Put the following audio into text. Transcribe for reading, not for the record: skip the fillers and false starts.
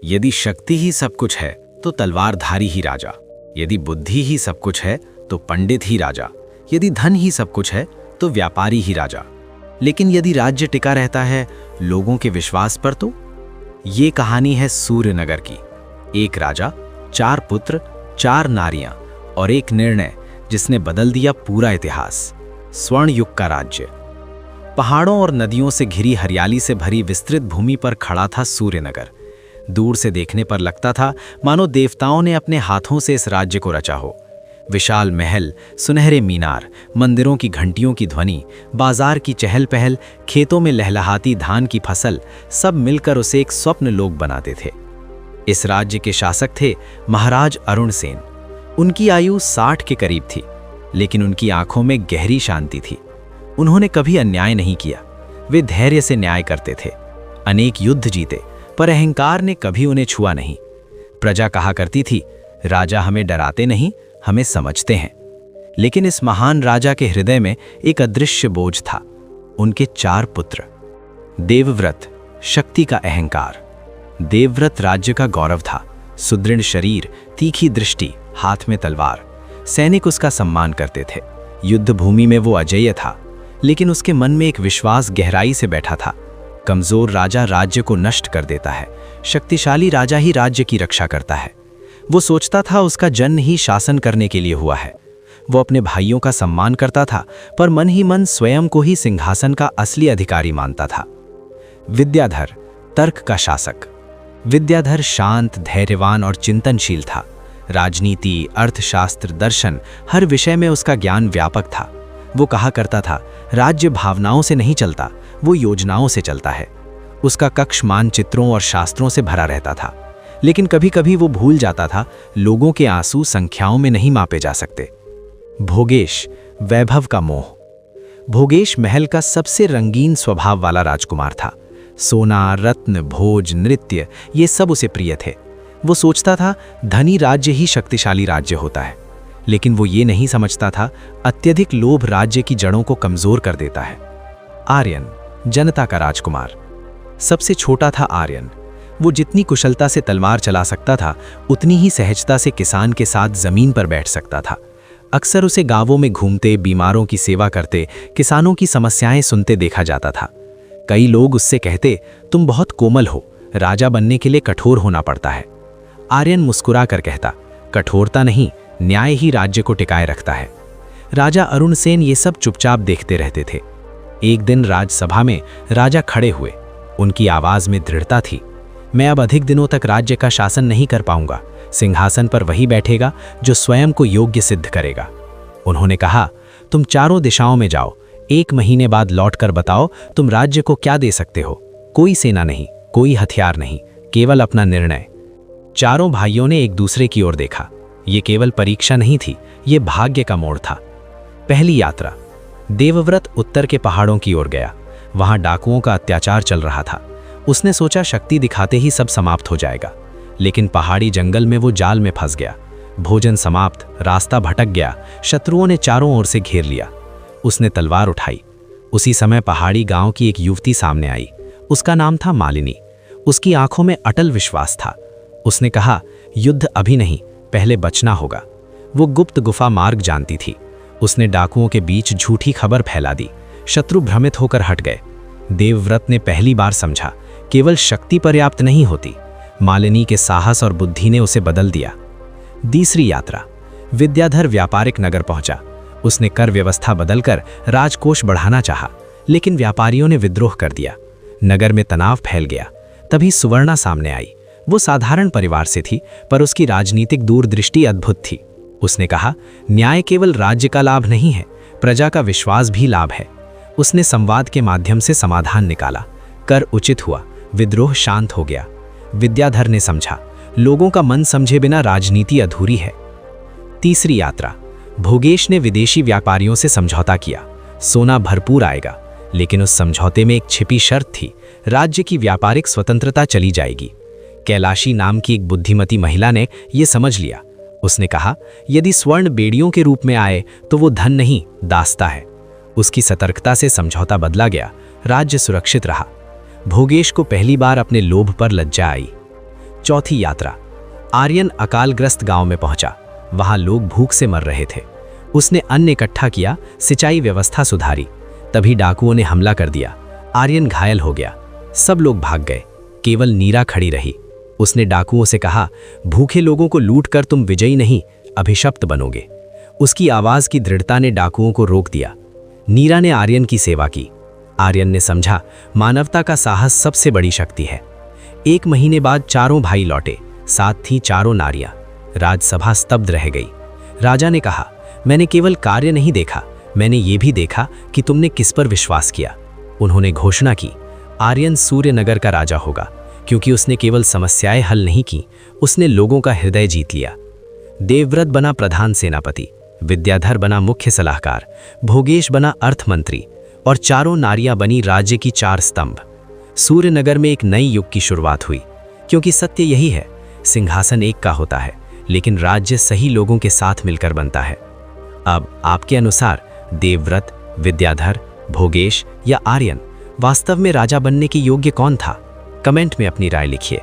यदि शक्ति ही सब कुछ है तो तलवारधारी ही राजा, यदि बुद्धि ही सब कुछ है तो पंडित ही राजा, यदि धन ही सब कुछ है तो व्यापारी ही राजा। लेकिन यदि राज्य टिका रहता है लोगों के विश्वास पर तो? ये कहानी है सूर्यनगर की। एक राजा, 4 पुत्र, 4 नारियां और एक निर्णय जिसने बदल दिया पूरा इतिहास। स्वर्ण युग का राज्य। पहाड़ों और नदियों से घिरी हरियाली से भरी विस्तृत भूमि पर खड़ा था सूर्यनगर। दूर से देखने पर लगता था मानो देवताओं ने अपने हाथों से इस राज्य को रचा हो। विशाल महल, सुनहरे मीनार, मंदिरों की घंटियों की ध्वनि, बाजार की चहल पहल, खेतों में लहलहाती धान की फसल, सब मिलकर उसे एक स्वप्न लोक बनाते थे। इस राज्य के शासक थे महाराज अरुण सेन। उनकी आयु 60 के करीब थी, लेकिन उनकी आंखों में गहरी शांति थी। उन्होंने कभी अन्याय नहीं किया। वे धैर्य से न्याय करते थे। अनेक युद्ध जीते, पर अहंकार ने कभी उन्हें छुआ नहीं। प्रजा कहा करती थी, राजा हमें डराते नहीं, हमें समझते हैं। लेकिन इस महान राजा के हृदय में एक अदृश्य बोझ था। उनके 4 पुत्र। देवव्रत, शक्ति का अहंकार। देवव्रत राज्य का गौरव था। सुदृढ़ शरीर, तीखी दृष्टि, हाथ में तलवार। सैनिक उसका सम्मान करते थे। युद्ध भूमि में वो अजेय था, लेकिन उसके मन में एक विश्वास गहराई से बैठा था। कमजोर राजा राज्य को नष्ट कर देता है, शक्तिशाली राजा ही राज्य की रक्षा करता है। वो सोचता था उसका जन्म ही शासन करने के लिए हुआ है। वो अपने भाइयों का सम्मान करता था, पर मन ही मन स्वयं को ही सिंहासन का असली अधिकारी मानता था। विद्याधर, तर्क का शासक। विद्याधर शांत, धैर्यवान और चिंतनशील था। राजनीति, अर्थशास्त्र, दर्शन, हर विषय में उसका ज्ञान व्यापक था। वो कहा करता था, राज्य भावनाओं से नहीं चलता, वो योजनाओं से चलता है। उसका कक्ष मानचित्रों और शास्त्रों से भरा रहता था, लेकिन कभी कभी वो भूल जाता था, लोगों के आंसू संख्याओं में नहीं मापे जा सकते। भोगेश, वैभव का मोह। भोगेश महल का सबसे रंगीन स्वभाव वाला राजकुमार था। सोना, रत्न, भोज, नृत्य, ये सब उसे प्रिय थे। वो सोचता था धनी राज्य ही शक्तिशाली राज्य होता है, लेकिन वो ये नहीं समझता था अत्यधिक लोभ राज्य की जड़ों को कमजोर कर देता है। आर्यन, जनता का राजकुमार। सबसे छोटा था आर्यन। वो जितनी कुशलता से तलवार चला सकता था, उतनी ही सहजता से किसान के साथ जमीन पर बैठ सकता था। अक्सर उसे गांवों में घूमते, बीमारों की सेवा करते, किसानों की समस्याएं सुनते देखा जाता था। कई लोग उससे कहते, तुम बहुत कोमल हो, राजा बनने के लिए कठोर होना पड़ता है। आर्यन मुस्कुरा कर कहता, कठोरता नहीं, न्याय ही राज्य को टिकाए रखता है। राजा अरुण सेन ये सब चुपचाप देखते रहते थे। एक दिन राजसभा में राजा खड़े हुए। उनकी आवाज में दृढ़ता थी। मैं अब अधिक दिनों तक राज्य का शासन नहीं कर पाऊंगा। सिंहासन पर वही बैठेगा जो स्वयं को योग्य सिद्ध करेगा। उन्होंने कहा, तुम चारों दिशाओं में जाओ, 1 महीने बाद लौटकर बताओ तुम राज्य को क्या दे सकते हो। कोई सेना नहीं, कोई हथियार नहीं, केवल अपना निर्णय। चारों भाइयों ने एक दूसरे की ओर देखा। ये केवल परीक्षा नहीं थी, ये भाग्य का मोड़ था। पहली यात्रा। देवव्रत उत्तर के पहाड़ों की ओर गया। वहां डाकुओं का अत्याचार चल रहा था। उसने सोचा शक्ति दिखाते ही सब समाप्त हो जाएगा, लेकिन पहाड़ी जंगल में वो जाल में फंस गया। भोजन समाप्त, रास्ता भटक गया, शत्रुओं ने चारों ओर से घेर लिया। उसने तलवार उठाई। उसी समय पहाड़ी गांव की एक युवती सामने आई। उसका नाम था मालिनी। उसकी आंखों में अटल विश्वास था। उसने कहा, युद्ध अभी नहीं, पहले बचना होगा। वो गुप्त गुफा मार्ग जानती थी। उसने डाकुओं के बीच झूठी खबर फैला दी। शत्रु भ्रमित होकर हट गए। देवव्रत ने पहली बार समझा, केवल शक्ति पर्याप्त नहीं होती। मालिनी के साहस और बुद्धि ने उसे बदल दिया। तीसरी यात्रा। विद्याधर व्यापारिक नगर पहुंचा। उसने कर व्यवस्था बदलकर राजकोष बढ़ाना चाहा, लेकिन व्यापारियों ने विद्रोह कर दिया। नगर में तनाव फैल गया। तभी सुवर्णा सामने आई। वो साधारण परिवार से थी, पर उसकी राजनीतिक दूरदृष्टि अद्भुत थी। उसने कहा, न्याय केवल राज्य का लाभ नहीं है, प्रजा का विश्वास भी लाभ है। उसने संवाद के माध्यम से समाधान निकाला। कर उचित हुआ, विद्रोह शांत हो गया। विद्याधर ने समझा, लोगों का मन समझे बिना राजनीति अधूरी है। तीसरी यात्रा। भोगेश ने विदेशी व्यापारियों से समझौता किया। सोना भरपूर आएगा, लेकिन उस समझौते में एक छिपी शर्त थी, राज्य की व्यापारिक स्वतंत्रता चली जाएगी। कैलाशी नाम की एक बुद्धिमती महिला ने यह समझ लिया। उसने कहा, यदि स्वर्ण बेड़ियों के रूप में आए तो वो धन नहीं, दास्ता है। उसकी सतर्कता से समझौता बदला गया। राज्य सुरक्षित रहा। भोगेश को पहली बार अपने लोभ पर लज्जा आई। चौथी यात्रा। आर्यन अकालग्रस्त गांव में पहुंचा। वहां लोग भूख से मर रहे थे। उसने अन्न इकट्ठा किया, सिंचाई व्यवस्था सुधारी। तभी डाकुओं ने हमला कर दिया। आर्यन घायल हो गया। सब लोग भाग गए, केवल नीरा खड़ी रही। उसने डाकुओं से कहा, भूखे लोगों को लूट कर तुम विजयी नहीं, अभिशप्त बनोगे। उसकी आवाज की दृढ़ता ने डाकुओं को रोक दिया। नीरा ने आर्यन की सेवा की। आर्यन ने समझा, मानवता का साहस सबसे बड़ी शक्ति है। 1 महीने बाद चारों भाई लौटे, साथ थी चारों नारियां। राजसभा स्तब्ध रह गई। राजा ने कहा, मैंने केवल कार्य नहीं देखा, मैंने ये भी देखा कि तुमने किस पर विश्वास किया। उन्होंने घोषणा की, आर्यन सूर्यनगर का राजा होगा, क्योंकि उसने केवल समस्याएं हल नहीं की, उसने लोगों का हृदय जीत लिया। देवव्रत बना प्रधान सेनापति, विद्याधर बना मुख्य सलाहकार, भोगेश बना अर्थ मंत्री और चारों नारियां बनी राज्य की 4 स्तंभ। सूर्यनगर में एक नई युग की शुरुआत हुई, क्योंकि सत्य यही है, सिंहासन एक का होता है, लेकिन राज्य सही लोगों के साथ मिलकर बनता है। अब आपके अनुसार देवव्रत, विद्याधर, भोगेश या आर्यन वास्तव में राजा बनने के योग्य कौन था? कमेंट में अपनी राय लिखिए।